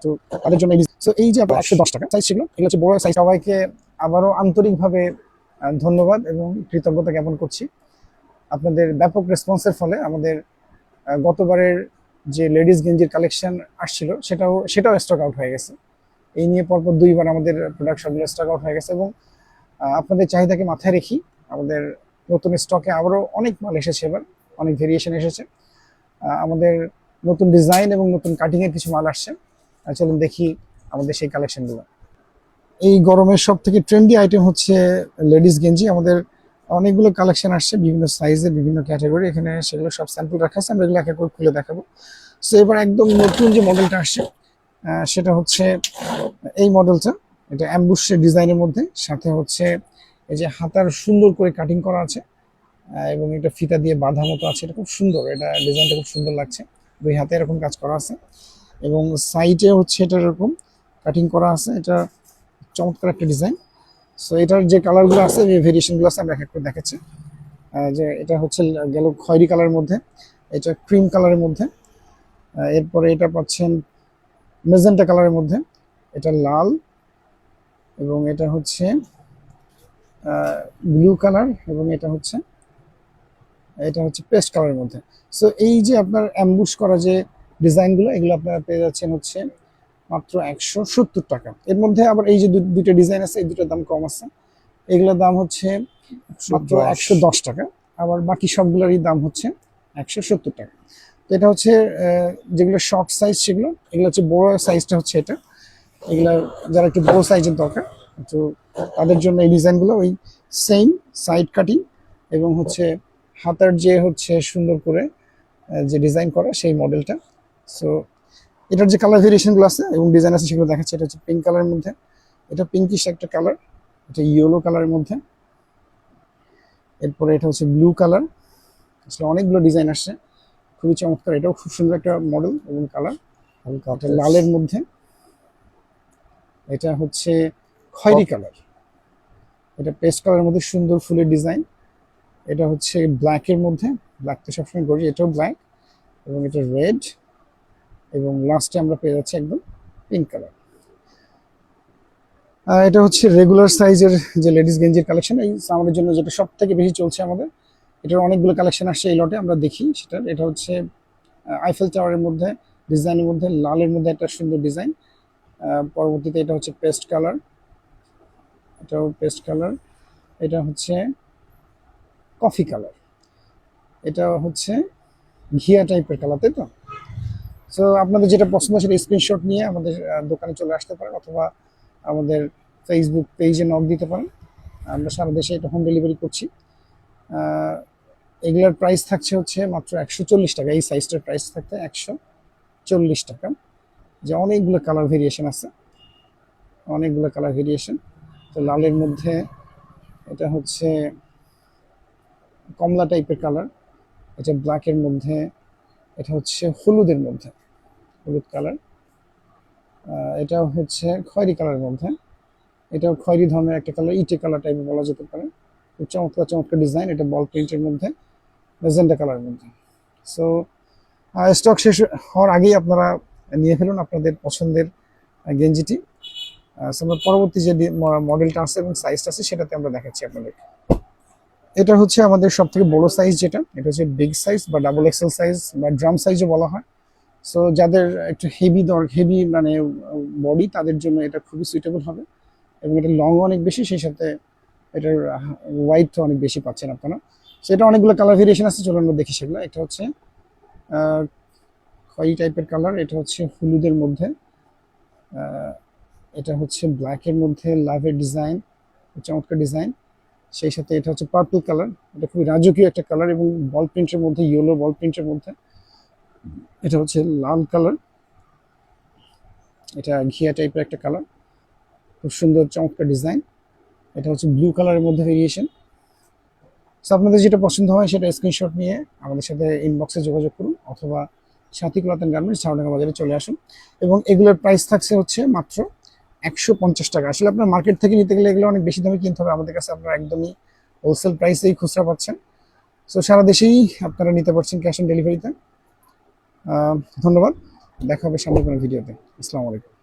তো তাদের জন্য এই যে আপনার 110 টাকা সাইজ ছিল, এগুলো হচ্ছে বড় সাইজ। সবাইকে আবারও আন্তরিকভাবে ধন্যবাদ এবং কৃতজ্ঞতা জ্ঞাপন করছি। আপনাদের ব্যাপক রেসপন্সের ফলে আমাদের গতবারের যে লেডিস গেঞ্জির কালেকশন আসছিল সেটাও স্টক আউট হয়ে গেছে। এই নিয়ে পরপর 2বার আমাদের প্রোডাক্ট সবগুলো স্টক আউট হয়ে গেছে এবং আপনাদের চাহিদাকে মাথায় রেখি আমাদের নতুন স্টকে আবারও অনেক মাল এসেছে, এবার অনেক ভেরিয়েশন এসেছে। আমাদের নতুন ডিজাইন এবং নতুন কাটিংয়ের কিছু মাল আসছে। চলুন দেখি আমাদের সেই কালেকশনগুলো। এই গরমের সব থেকে ট্রেন্ডি আইটেম হচ্ছে লেডিস গেঞ্জি। আমাদের অনেকগুলো কালেকশন আসছে বিভিন্ন সাইজের, বিভিন্ন ক্যাটাগরি। এখানে সেগুলো সব স্যাম্পল রাখা আছে, আমরা এগুলো এক এক করে খুলে দেখাবো। সো এবার একদম নতুন যে মডেলটা আসছে সেটা হচ্ছে এই মডেলটা। এটা অ্যাম্বুশ ডিজাইনের মধ্যে, সাথে হচ্ছে এই যে হাতার সুন্দর করে কাটিং করা আছে এবং এটা ফিতা দিয়ে বাঁধা মতো আছে। এটা খুব সুন্দর, এটা ডিজাইনটা খুব সুন্দর লাগছে। 2 হাতে এরকম কাজ করা আছে এবং সাইডে হচ্ছে এটা এরকম কাটিং করা আছে। এটা চমৎকার একটা ডিজাইন। সো এটার যে কালারগুলো আছে, যে ভেরিয়েশনগুলো আছে, আমরা এক এক করে দেখাচ্ছি। যে এটা হচ্ছে গেল খয়েরি কালারের মধ্যে, এটা ক্রিম কালারের মধ্যে, এরপরে এটা পাচ্ছেন মেজেন্টা কালারের মধ্যে, এটা লাল, এবং এটা হচ্ছে ব্লু কালার, এবং এটা হচ্ছে পেস্ট কালারের মধ্যে। সো এই যে আপনার অ্যাম্বুশ করা যে ডিজাইনগুলো, এগুলো আপনারা পেয়ে যাচ্ছেন হচ্ছে মাত্র 170 টাকা। এর মধ্যে আবার এই যে দুটো ডিজাইন আছে, এই দুটোর দাম কম আছে। এগুলোর দাম হচ্ছে মাত্র 110 টাকা। আবার বাকি সবগুলোরই দাম হচ্ছে 170 টাকা। তো এটা হচ্ছে যেগুলো শর্ট সাইজ সেগুলো, এগুলো হচ্ছে বড় সাইজটা হচ্ছে এটা। এগুলো যারা একটু বড় সাইজের দরকার, তো তাদের জন্য এই ডিজাইনগুলো ওই সেম সাইড কাটিং এবং হচ্ছে হাতার যে হচ্ছে সুন্দর করে যে ডিজাইন করা সেই মডেলটা। সো এটার যে কালার ভেরিয়েশনগুলো আছে এবং ডিজাইন আছে সেগুলো দেখাচ্ছে। এটা হচ্ছে পিঙ্ক কালারের মধ্যে, এটা পিঙ্কিশ একটা কালার, এটা ইয়েলো কালারের মধ্যে, এরপরে এটা হচ্ছে ব্লু কালার। আসলে অনেকগুলো ডিজাইন আসছে, খুবই চমৎকার। এটাও খুব সুন্দর একটা মডেল এবং কালার। এটা লালের মধ্যে, এটা হচ্ছে খয়েরি কালার, এটা পেস্ট কালারের মধ্যে সুন্দর ফুলের ডিজাইন। এটা হচ্ছে ব্ল্যাকের মধ্যে, ব্ল্যাক তো সবসময় করি, এটাও ব্ল্যাক, এবং এটা রেড, এবং লাস্টে আমরা পেয়ে যাচ্ছি একদম পিঙ্ক কালার। এটা হচ্ছে রেগুলার সাইজের যে লেডিস গেঞ্জির কালেকশন, এই সামারের জন্য যেটা সব থেকে বেশি চলছে আমাদের। এটার অনেকগুলো কালেকশন আসছে এই লটে, আমরা দেখি সেটার। এটা হচ্ছে আইফেল টাওয়ারের মধ্যে, ডিজাইনের মধ্যে লালের মধ্যে একটা সুন্দর ডিজাইন। পরবর্তীতে এটা হচ্ছে পেস্ট কালার, এটাও পেস্ট কালার। এটা হচ্ছে কফি কালার, এটা হচ্ছে ঘিয়া টাইপের কালার, তাই তো? সো আপনাদের যেটা পছন্দ সেটা স্ক্রিনশট নিয়ে আমাদের দোকানে চলে আসতে পারেন, অথবা আমাদের ফেসবুক পেজে নক দিতে পারেন। আমরা সারা দেশে এটা হোম ডেলিভারি করছি। এগুলোর প্রাইস থাকছে হচ্ছে মাত্র 140 টাকা। এই সাইজটার প্রাইস থাকতে 140 টাকা। যে অনেকগুলো কালার ভেরিয়েশন আছে, অনেকগুলো কালার ভেরিয়েশন। তো লালের মধ্যে এটা হচ্ছে কমলা টাইপের কালার, এটা ব্ল্যাকের মধ্যে, এটা হচ্ছে হলুদের মধ্যে, হলুদ কালার। এটাও হচ্ছে খয়েরি কালারের মধ্যে, এটাও খয়েরি ধরনের একটা কালার, ইটে কালার টাইপের বলা যেতে পারে। খুব চমৎকার চমৎকার ডিজাইন। এটা বল প্রিন্টের মধ্যে, মেজেন্টা কালারের মধ্যে। সো স্টক শেষ হওয়ার আগেই আপনারা নিয়ে ফেলুন আপনাদের পছন্দের গেঞ্জিটি। আমরা পরবর্তী যে মডেলটা আছে এবং সাইজটা আছে সেটাতে আমরা দেখাচ্ছি আপনাদের। এটা হচ্ছে আমাদের সব থেকে বড় সাইজ, যেটা এটা হচ্ছে বিগ সাইজ বা ডাবল এক্সেল সাইজ বা ড্রাম সাইজও বলা হয়। সো যাদের একটু হেভি মানে বডি, তাদের জন্য এটা খুবই সুইটেবল হবে। এবং এটা লং অনেক বেশি, সেই সাথে এটার ওয়াইড অনেক বেশি পাচ্ছেন আপনারা। সো এটা অনেকগুলো কালার ভেরিয়েশন আছে, চলুন আমরা দেখি সেগুলো। এটা হচ্ছে খয়েরি টাইপের কালার, এটা হচ্ছে হলুদের মধ্যে, এটা হচ্ছে ব্ল্যাকের মধ্যে লাভের ডিজাইন, চমৎকার ডিজাইন। সেই সাথে এটা হচ্ছে পার্পল কালার, এটা খুবই রাজকীয় একটা কালার এবং বল প্রিন্টের মধ্যে, ইয়েলো বল প্রিন্টের মধ্যে। এটা হচ্ছে লাল কালার, এটা ঘিয়া টাইপের একটা কালার, খুব সুন্দর চমৎকার ডিজাইন। এটা হচ্ছে ব্লু কালারের মধ্যে ভেরিয়েশন। সো আপনাদের যেটা পছন্দ হয় সেটা স্ক্রিনশট নিয়ে আমাদের সাথে ইনবক্সে যোগাযোগ করুন, অথবা সাথী পুরাতন গার্মেন্টস, ঝাউডাঙ্গা বাজারে চলে আসুন। এবং এগুলোর প্রাইস থাকছে হচ্ছে মাত্র 150 টাকা। আসলে আপনার মার্কেট থেকে নিতে গেলে এগুলো অনেক বেশি দামে কিনতে হবে, আমাদের কাছে আপনারা একদমই হোলসেল প্রাইসেই খুচরা পাচ্ছেন। সো সারা দেশেই আপনারা নিতে পারছেন ক্যাশ অন ডেলিভারিতে। ধন্যবাদ। দেখা হবে সামনে কোনো ভিডিওতে। আসসালামু আলাইকুম।